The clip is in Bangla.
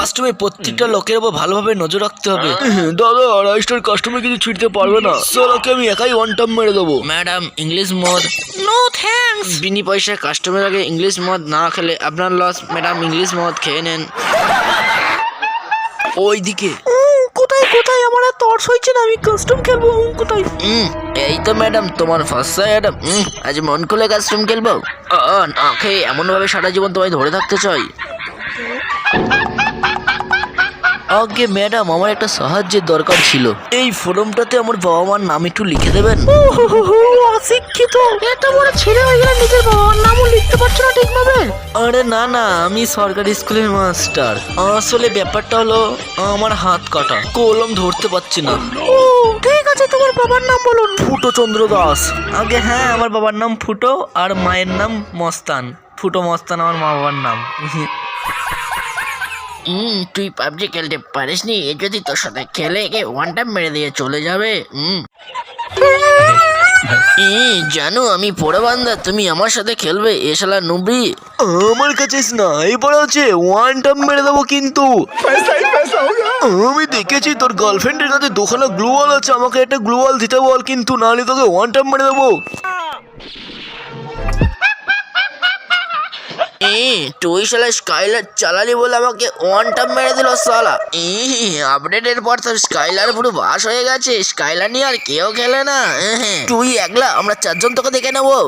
কাস্টমে প্রত্যেকটা লোকের উপর ভালোভাবে নজর রাখতে হবে। দাদা 2.5 স্টার কাস্টমার কিছু ছিটতে পারবে না, সালাকে আমি একাই ওয়ান টাইম মেরে দেবো। ম্যাডাম ইংলিশ মদ। No thanks. বিনি পয়সায় কাস্টমার আগে ইংলিশ মদ না খেলে আপনার লস। ম্যাডাম ইংলিশ মদ খেয়ে নেন। ওইদিকে কোথায় কোথায় আমার আর তর্স হয়েছে না, আমি কাস্টম খেলবো। কোথায়? এই তো ম্যাডাম তোমার ফার্স্ট ম্যাডাম। আজ মন খুলে কাস্টম খেলবো। না খেয়ে এমন ভাবে সারা জীবন তোমায় ধরে থাকতে চাই। আগে ম্যাডাম আমার একটা সাহায্যের দরকার ছিল। এই ফর্মটাতে আমার বাবা মার নাম একটু লিখে দেবেন। অশিক্ষিত, এত বড় ছেলে হয়ে গেলে নিজের বাবার নামও লিখতে পারছো না ঠিকভাবে? আরে না না, আমি সরকারি স্কুলের মাস্টার। আসলে ব্যাপারটা হলো আমার হাত কাটা, কলম ধরতে পারছি না। ও ঠিক আছে, তোমার বাবার নাম বলুন। ফুটো চন্দ্র দাস। আগে হ্যাঁ, আমার বাবার নাম ফুটো আর মায়ের নাম মস্তান। ফুটো মস্তান আমার মা বাবার নাম। তুই পাবজি খেলতে পারিস নি, যদি তোর সাথে খেলে একে ওয়ান টাইম মেরে দিয়ে চলে যাবে। জানো আমি পোড়া বান্দা, তুমি আমার সাথে খেলবে? এ শালা নুবড়ি আমার কাছে না, এবার আছে ওয়ান টাইম মেরে দেবো কিন্তু। আমি দেখেছি তোর গার্লফ্রেন্ডের কাছে দোকানে গ্লুওয়াল আছে, আমাকে একটা গ্লুওয়াল দিতে বল কিন্তু, নাহলে তোকে ওয়ান টাইম মেরে দেবো। তুই শালা স্কাইলার চালালি বলে আমাকে ওয়ান টাইম মেরে দিল শালা। আপডেটের পর তোর স্কাইলার পুরো বাস হয়ে গেছে, স্কাইলার নিয়ে আর কেউ খেলে না। তুই একলা, আমরা 4 জন তোকে দেখে নেবো।